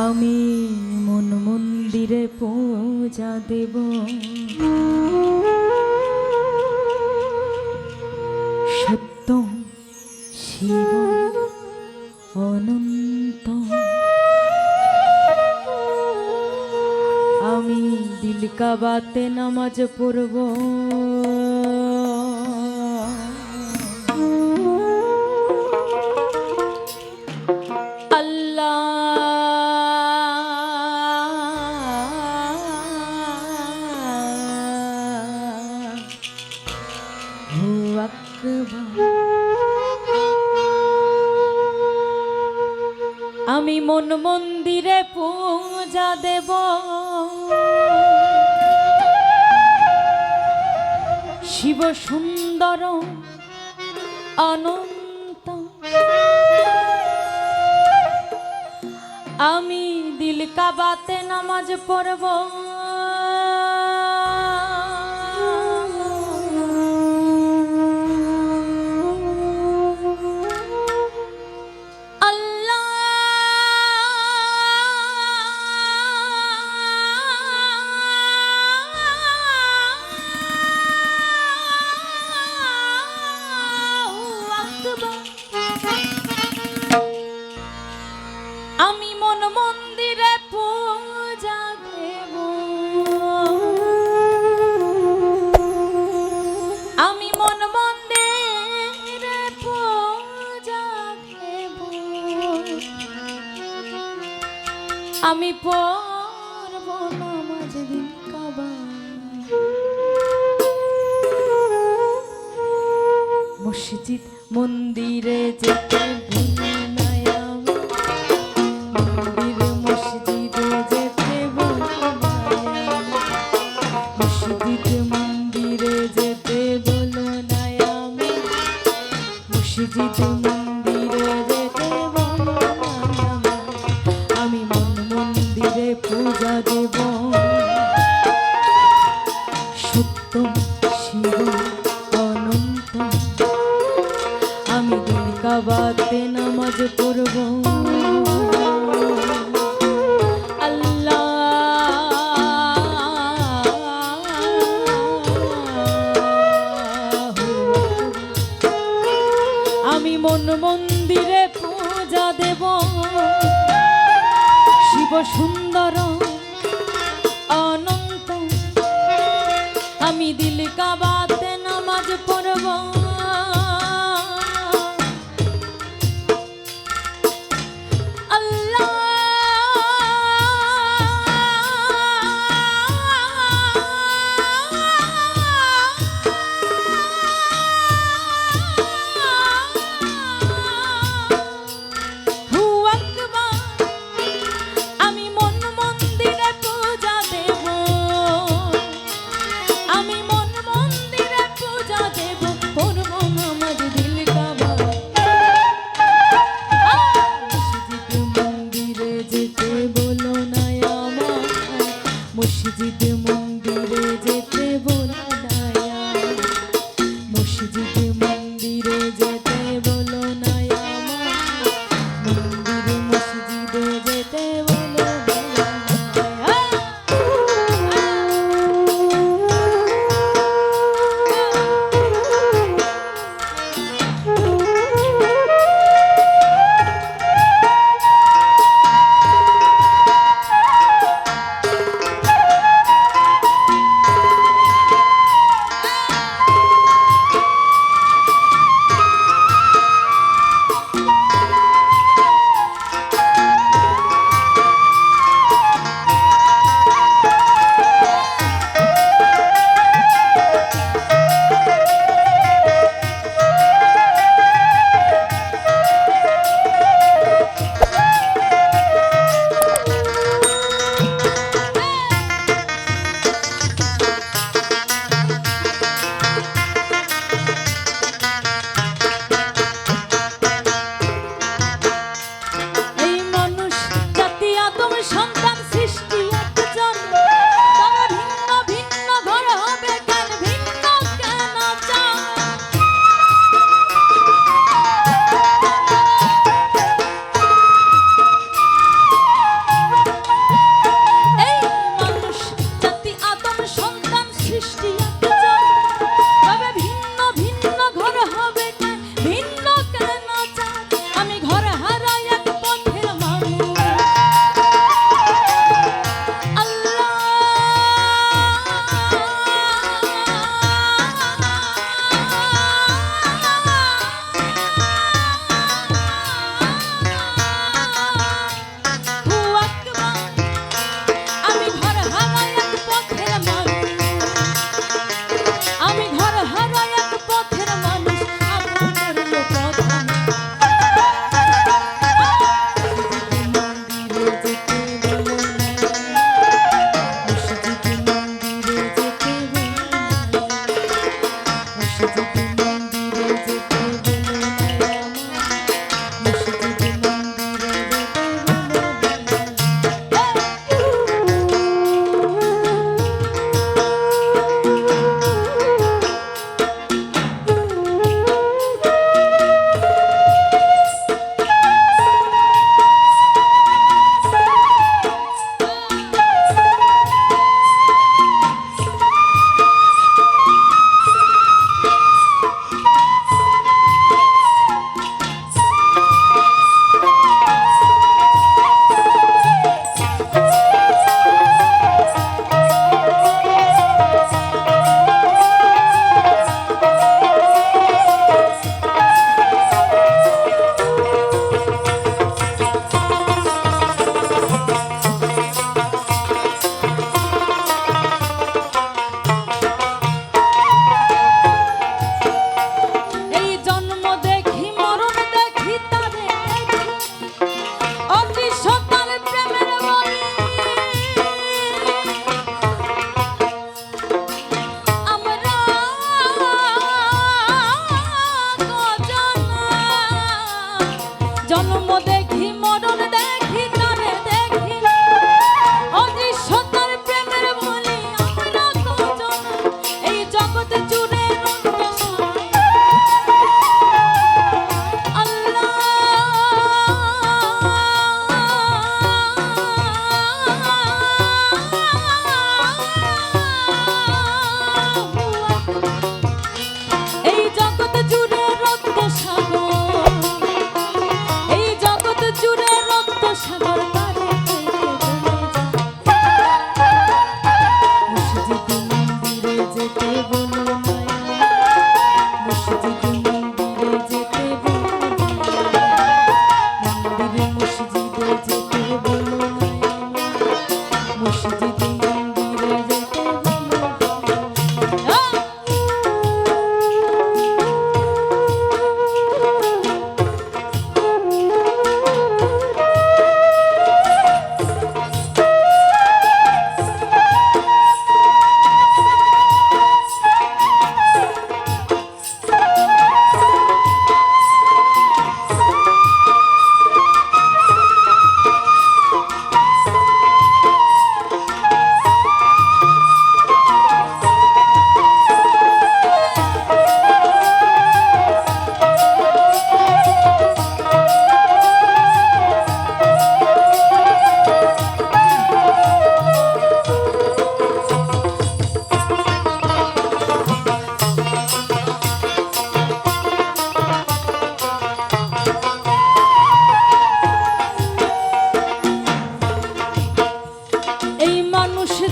আমি মন মন্দিরে পূজা দেব, সত্য শিব অনন্ত। আমি দিল কাবাতে নামাজ পড়ব, আমি মন মন্দিরে পূজা দেব, শিব সুন্দর অনন্ত। আমি দিল কাবাতে নামাজ পড়ব, আমি মন মন্দিরে পূজা দেব, আমি মন মন্দিরে পূজা দেব, আমি পড়ব নামাজ দিল কাবা। মসজিদ মন্দিরে যেতে মসজিদ মন্দিরে যেতে বলো না, আমি মন মন্দিরে পূজা দেব, সত্য শিব অনন্ত। আমি দিল কাবাতে নামাজ পড়ব, আমি মন মন্দিরে পূজা দেব, শিব সুন্দর অনন্ত। আমি দিল কাবাতে নামাজ পড়ব, আমি মন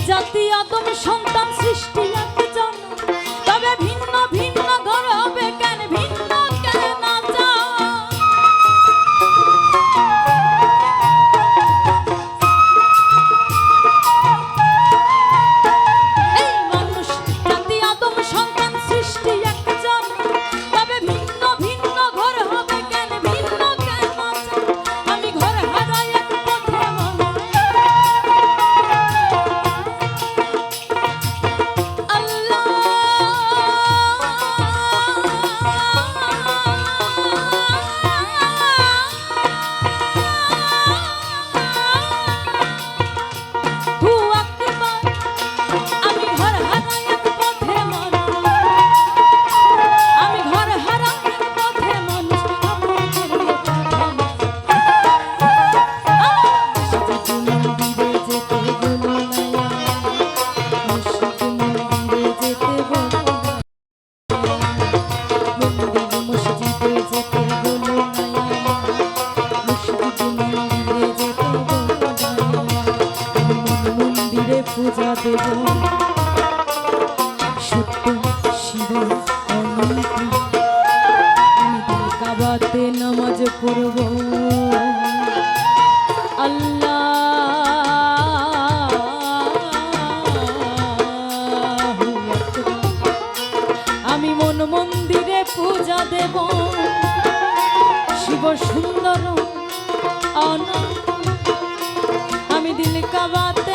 জাতি আদম সন্তান সৃষ্টি একজন, তবে ভিন্ন ভিন্ন ঘর হবে কেন, ভিন্ন কেন না যা। এই মানুষ জাতি আদম সন্তান সৃষ্টি একজন, তবে ভিন্ন ভিন্ন ঘর হবে কেন, ভিন্ন কেন না যা। আমি ঘর হারাই এক পথে মনে পূজা দেব সত্য শিব অনন্ত, আমি দিল কাবাতে নামাজ পড়ব আল্লাহু আকবার। আমি মন মন্দিরে পূজা দেব শিব সুন্দর অনন্ত, আমি দিল কাবাতে